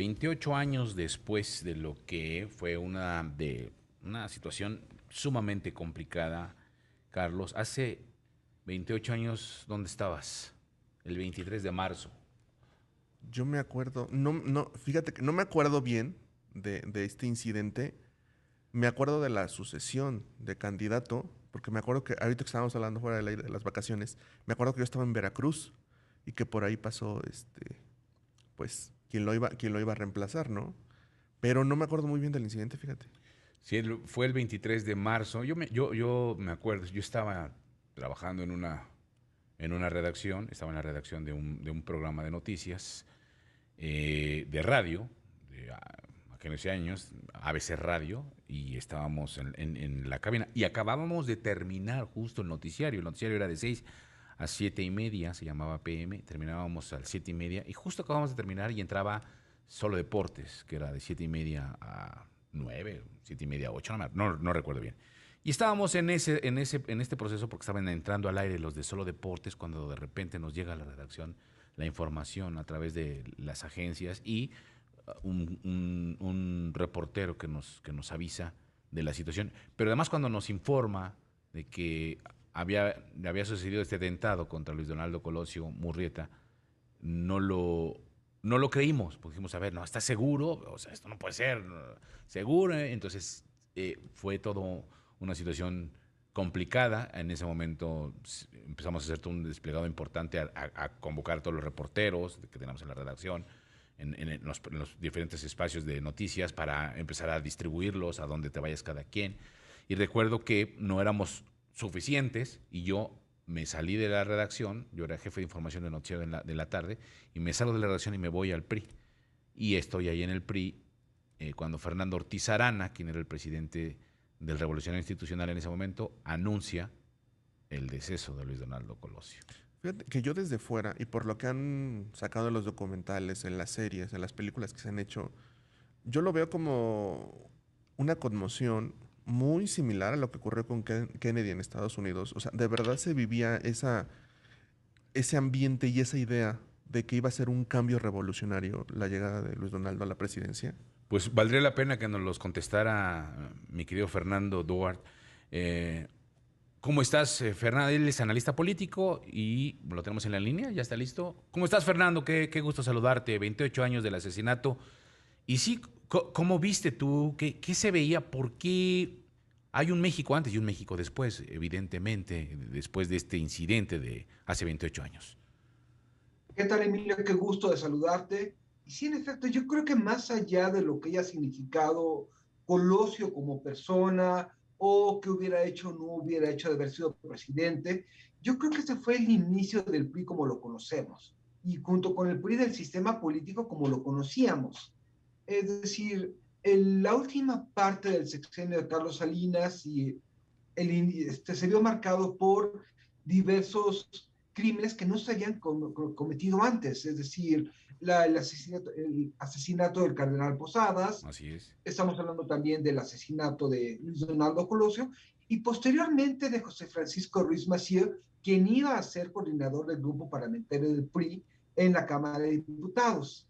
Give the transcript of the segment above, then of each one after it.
28 años después de lo que fue una situación sumamente complicada, Carlos, hace 28 años, ¿dónde estabas? El 23 de marzo. Yo me acuerdo, fíjate que no me acuerdo bien de este incidente. Me acuerdo de la sucesión de candidato, porque me acuerdo que ahorita que estábamos hablando fuera del aire de las vacaciones, me acuerdo que yo estaba en Veracruz y que por ahí pasó, pues, quien lo iba a reemplazar, ¿no? Pero no me acuerdo muy bien del incidente, fíjate. Sí, fue el 23 de marzo. Yo me acuerdo, yo estaba trabajando en una redacción, estaba en la redacción de un programa de noticias de radio, de aquellos años, ABC Radio, y estábamos en la cabina. Y acabábamos de terminar justo el noticiario. El noticiario era de 6 a 7 y media, se llamaba PM, terminábamos a 7 y media, y justo acabamos de terminar y entraba Solo Deportes, que era de 7 y media a 9, 7 y media a 8, no recuerdo bien. Y estábamos en este proceso porque estaban entrando al aire los de Solo Deportes cuando de repente nos llega a la redacción la información a través de las agencias y un reportero que nos avisa de la situación. Pero además cuando nos informa de que había sucedido este atentado contra Luis Donaldo Colosio Murrieta, no lo, no lo creímos, porque dijimos, a ver, no, ¿estás seguro? O sea, esto no puede ser, no, seguro. Entonces fue todo una situación complicada. En ese momento empezamos a hacer todo un desplegado importante a convocar a todos los reporteros que tenemos en la redacción, en los diferentes espacios de noticias para empezar a distribuirlos a donde te vayas cada quien. Y recuerdo que no éramos suficientes y yo me salí de la redacción, yo era jefe de información de noticiero de la tarde, y me salgo de la redacción y me voy al PRI. Y estoy ahí en el PRI cuando Fernando Ortiz Arana, quien era el presidente del Revolucionario Institucional en ese momento, anuncia el deceso de Luis Donaldo Colosio. Fíjate que yo desde fuera, y por lo que han sacado en los documentales, en las series, en las películas que se han hecho, yo lo veo como una conmoción muy similar a lo que ocurrió con Kennedy en Estados Unidos. O sea, de verdad se vivía ese ambiente y esa idea de que iba a ser un cambio revolucionario la llegada de Luis Donaldo a la presidencia. Pues valdría la pena que nos los contestara mi querido Fernando Duarte. Eh, ¿Cómo estás, Fernando? Él es analista político y lo tenemos en la línea, ya está listo. ¿Cómo estás, Fernando? Qué gusto saludarte. 28 años del asesinato. Y sí, ¿cómo viste tú? ¿Qué se veía? ¿Por qué hay un México antes y un México después, evidentemente, después de este incidente de hace 28 años? ¿Qué tal, Emilio? Qué gusto de saludarte. Y sí, en efecto, yo creo que más allá de lo que haya significado Colosio como persona o que hubiera hecho o no hubiera hecho de haber sido presidente, yo creo que este fue el inicio del PRI como lo conocemos y junto con el PRI del sistema político como lo conocíamos. Es decir, la última parte del sexenio de Carlos Salinas y se vio marcado por diversos crímenes que no se habían cometido antes, es decir, el asesinato del cardenal Posadas, Así es. estamos hablando también del asesinato de Luis Donaldo Colosio y posteriormente de José Francisco Ruiz Massieu, quien iba a ser coordinador del grupo parlamentario del PRI en la Cámara de Diputados.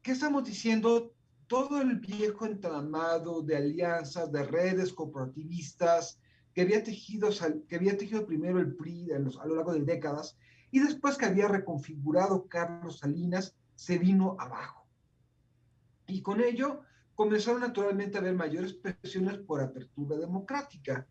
¿Qué estamos diciendo? Todo el viejo entramado de alianzas, de redes corporativistas que había tejido primero el PRI a lo largo de décadas y después que había reconfigurado Carlos Salinas, se vino abajo. Y con ello comenzaron naturalmente a haber mayores presiones por apertura democrática.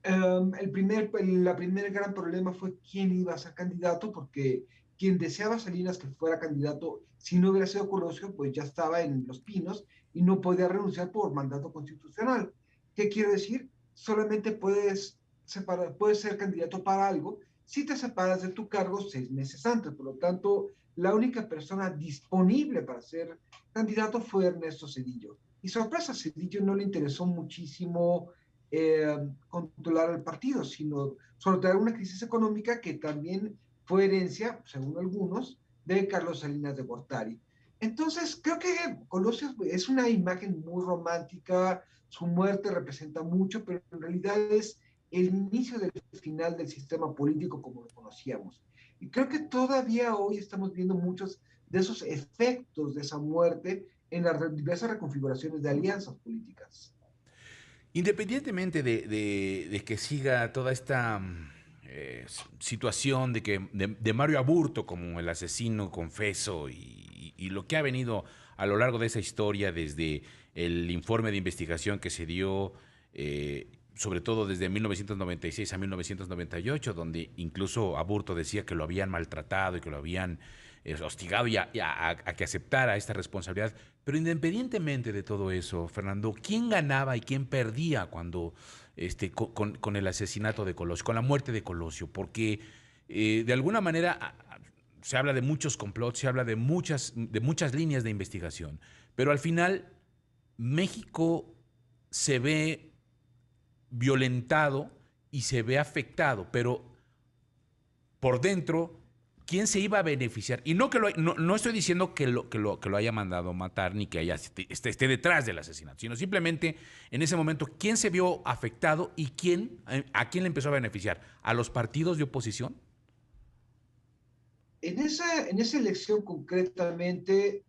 La primer gran problema fue quién iba a ser candidato, porque quien deseaba Salinas que fuera candidato, si no hubiera sido Colosio, pues ya estaba en Los Pinos y no podía renunciar por mandato constitucional. ¿Qué quiere decir? Solamente puedes ser candidato para algo si te separas de tu cargo 6 meses antes. Por lo tanto, la única persona disponible para ser candidato fue Ernesto Zedillo. Y sorpresa, a Zedillo no le interesó muchísimo eh, controlar el partido, sino sortear una crisis económica que también fue herencia, según algunos, de Carlos Salinas de Gortari. Entonces, creo que Colosio es una imagen muy romántica, su muerte representa mucho, pero en realidad es el inicio del final del sistema político como lo conocíamos. Y creo que todavía hoy estamos viendo muchos de esos efectos de esa muerte en las diversas reconfiguraciones de alianzas políticas. Independientemente de que siga toda esta situación de Mario Aburto como el asesino confeso y lo que ha venido a lo largo de esa historia desde el informe de investigación que se dio, sobre todo desde 1996 a 1998, donde incluso Aburto decía que lo habían maltratado y que lo habían hostigado a que aceptara esta responsabilidad. Pero independientemente de todo eso, Fernando, ¿quién ganaba y quién perdía cuando con el asesinato de Colosio, con la muerte de Colosio? Porque de alguna manera se habla de muchos complots, se habla de muchas líneas de investigación, pero al final México se ve violentado y se ve afectado, pero por dentro, ¿quién se iba a beneficiar? Y no que no estoy diciendo que lo haya mandado matar ni que esté detrás del asesinato, sino simplemente en ese momento, ¿quién se vio afectado y a quién le empezó a beneficiar? ¿A los partidos de oposición? En esa elección concretamente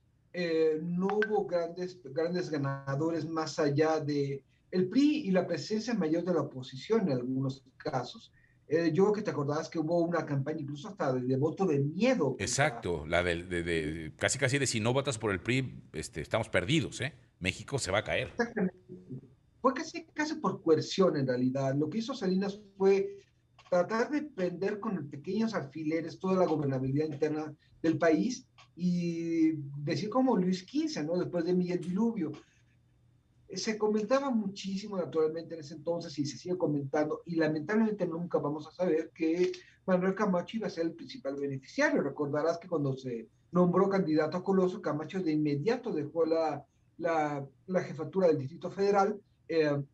no hubo grandes ganadores más allá de el PRI y la presencia mayor de la oposición en algunos casos. Yo creo que te acordabas que hubo una campaña incluso hasta de voto de miedo contra... Exacto, la casi de si no votas por el PRI, estamos perdidos, ¿eh? México se va a caer. Exactamente. Fue casi por coerción en realidad. Lo que hizo Salinas fue tratar de prender con pequeños alfileres toda la gobernabilidad interna del país y decir como Luis XV, ¿no? Después de Miguel Diluvio. Se comentaba muchísimo naturalmente en ese entonces y se sigue comentando y lamentablemente nunca vamos a saber que Manuel Camacho iba a ser el principal beneficiario. Recordarás que cuando se nombró candidato a Colosio, Camacho de inmediato dejó la jefatura del Distrito Federal.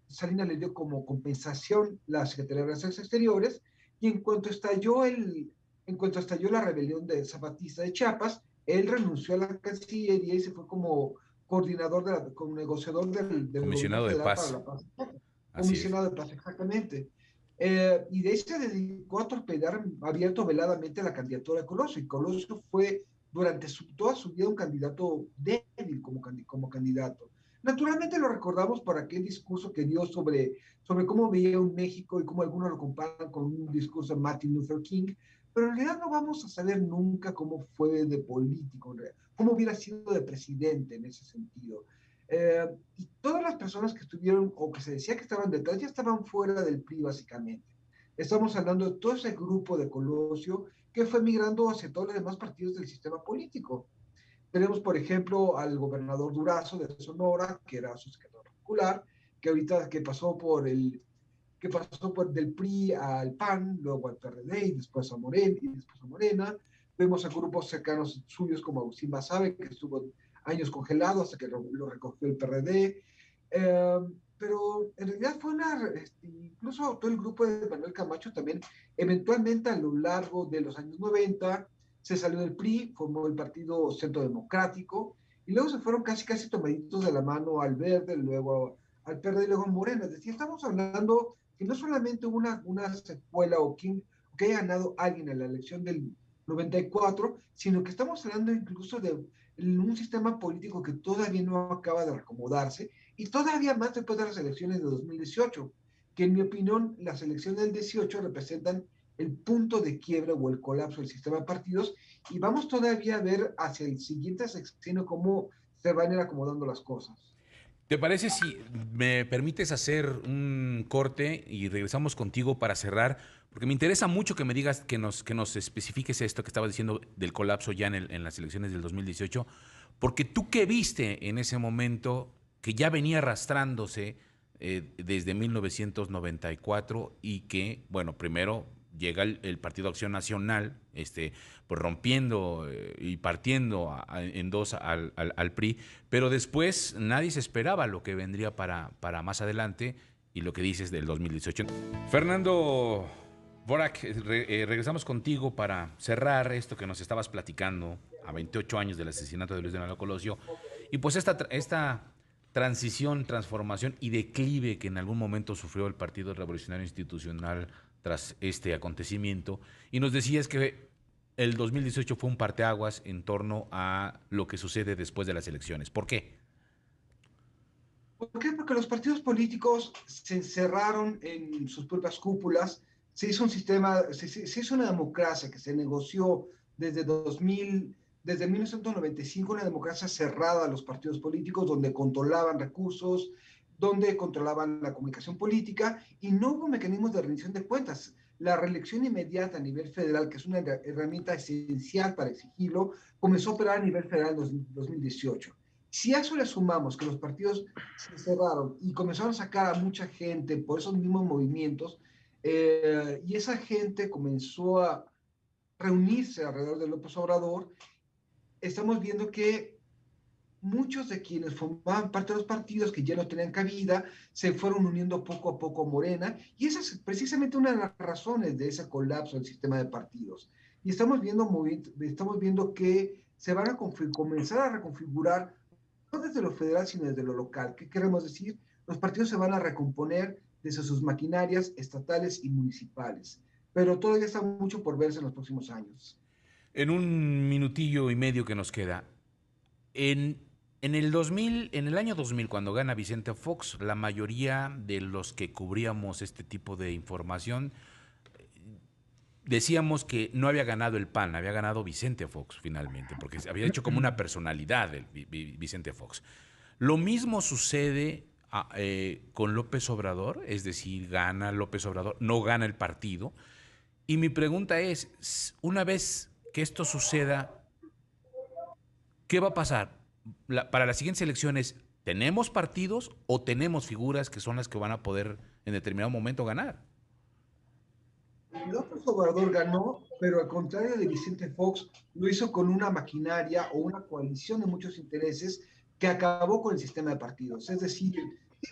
Salinas le dio como compensación la Secretaría de Relaciones Exteriores y en cuanto estalló la rebelión de Zapatista de Chiapas, él renunció a la Cancillería y se fue como como negociador del gobierno Comisionado de federal para paz, la paz. así es. Comisionado de paz, exactamente. Y de ahí se dedicó a torpedar abierto veladamente la candidatura de Colosio. Y Colosio fue durante toda su vida un candidato débil como candidato. Naturalmente lo recordamos por aquel discurso que dio sobre cómo veía un México y cómo algunos lo comparan con un discurso de Martin Luther King, pero en realidad no vamos a saber nunca cómo fue de político, cómo hubiera sido de presidente en ese sentido. Y todas las personas que estuvieron o que se decía que estaban detrás ya estaban fuera del PRI básicamente. Estamos hablando de todo ese grupo de Colosio que fue migrando hacia todos los demás partidos del sistema político. Tenemos, por ejemplo, al gobernador Durazo de Sonora, que era su secretario particular, que ahorita que pasó del PRI al PAN, luego al PRD y después a Morena. Vemos a grupos cercanos suyos como Agustín Basabe, que estuvo años congelado hasta que lo recogió el PRD. Pero en realidad incluso todo el grupo de Manuel Camacho también, eventualmente a lo largo de los años 90, se salió del PRI, formó el Partido Centro Democrático, y luego se fueron casi tomaditos de la mano al Verde, luego al PRD y luego a Morena. Es decir, estamos hablando que no solamente hubo una secuela que haya ganado alguien en la elección del 94, sino que estamos hablando incluso de un sistema político que todavía no acaba de reacomodarse y todavía más después de las elecciones de 2018, que en mi opinión las elecciones del 18 representan el punto de quiebra o el colapso del sistema de partidos y vamos todavía a ver hacia el siguiente sexenio cómo se van a ir acomodando las cosas. ¿Te parece si me permites hacer un corte y regresamos contigo para cerrar? Porque me interesa mucho que me digas, que nos especifiques esto que estabas diciendo del colapso ya en las elecciones del 2018, porque tú qué viste en ese momento que ya venía arrastrándose desde 1994 y que, bueno, primero llega el Partido Acción Nacional, pues rompiendo y partiendo en dos al PRI, pero después nadie se esperaba lo que vendría para más adelante y lo que dices del 2018. Fernando Borac, regresamos contigo para cerrar esto que nos estabas platicando a 28 años del asesinato de Luis Donaldo Colosio y pues esta transición, transformación y declive que en algún momento sufrió el Partido Revolucionario Institucional tras este acontecimiento. Y nos decías que el 2018 fue un parteaguas en torno a lo que sucede después de las elecciones. ¿Por qué? ¿Por qué? Porque los partidos políticos se encerraron en sus propias cúpulas, se hizo un sistema, se hizo una democracia que se negoció desde 2000, desde 1995, una democracia cerrada a los partidos políticos, donde controlaban recursos, donde controlaban la comunicación política, y no hubo mecanismos de rendición de cuentas. La reelección inmediata a nivel federal, que es una herramienta esencial para exigirlo, comenzó a operar a nivel federal en 2018. Si a eso le sumamos que los partidos se cerraron y comenzaron a sacar a mucha gente por esos mismos movimientos, y esa gente comenzó a reunirse alrededor de López Obrador, estamos viendo que muchos de quienes formaban parte de los partidos que ya no tenían cabida se fueron uniendo poco a poco a Morena, y esa es precisamente una de las razones de ese colapso del sistema de partidos. Y estamos viendo que se van a comenzar a reconfigurar no desde lo federal, sino desde lo local. ¿Qué queremos decir? Los partidos se van a recomponer desde sus maquinarias estatales y municipales, pero todavía está mucho por verse en los próximos años. En un minutillo y medio que nos queda, en, en el año 2000, cuando gana Vicente Fox, la mayoría de los que cubríamos este tipo de información decíamos que no había ganado el PAN, había ganado Vicente Fox finalmente, porque había hecho como una personalidad el Vicente Fox. Lo mismo sucede con López Obrador, es decir, gana López Obrador, no gana el partido. Y mi pregunta es, una vez que esto suceda, ¿qué va a pasar? Para las siguientes elecciones, ¿tenemos partidos o tenemos figuras que son las que van a poder en determinado momento ganar? López Obrador ganó, pero al contrario de Vicente Fox, lo hizo con una maquinaria o una coalición de muchos intereses que acabó con el sistema de partidos. Es decir,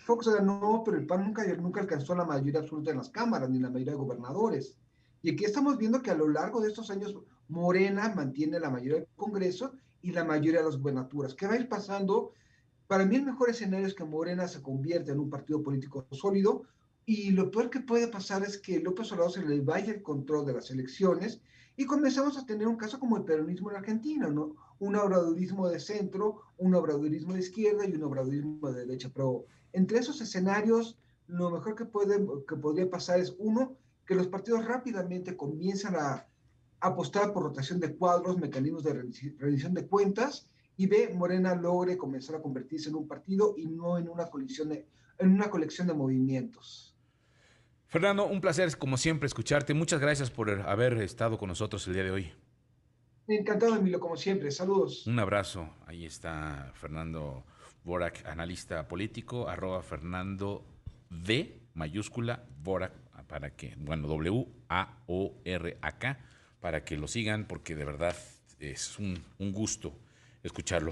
Fox ganó, pero el PAN nunca alcanzó la mayoría absoluta en las cámaras, ni la mayoría de gobernadores. Y aquí estamos viendo que a lo largo de estos años, Morena mantiene la mayoría del Congreso y la mayoría de las gubernaturas. ¿Qué va a ir pasando? Para mí el mejor escenario es que Morena se convierta en un partido político sólido, y lo peor que puede pasar es que López Obrador se le vaya el control de las elecciones y comenzamos a tener un caso como el peronismo en Argentina, ¿no? Un obradorismo de centro, un obradorismo de izquierda y un obradorismo de derecha. Pero entre esos escenarios, lo mejor que podría pasar es, uno, que los partidos rápidamente comienzan a apostar por rotación de cuadros, mecanismos de rendición de cuentas, y B, Morena logre comenzar a convertirse en un partido y no en una colección de movimientos. Fernando, un placer como siempre escucharte. Muchas gracias por haber estado con nosotros el día de hoy. Encantado, Emilio, como siempre. Saludos. Un abrazo. Ahí está Fernando Borak, analista político, @Fernando D mayúscula Borak, para que, bueno, WAORAK, para que lo sigan, porque de verdad es un gusto escucharlo.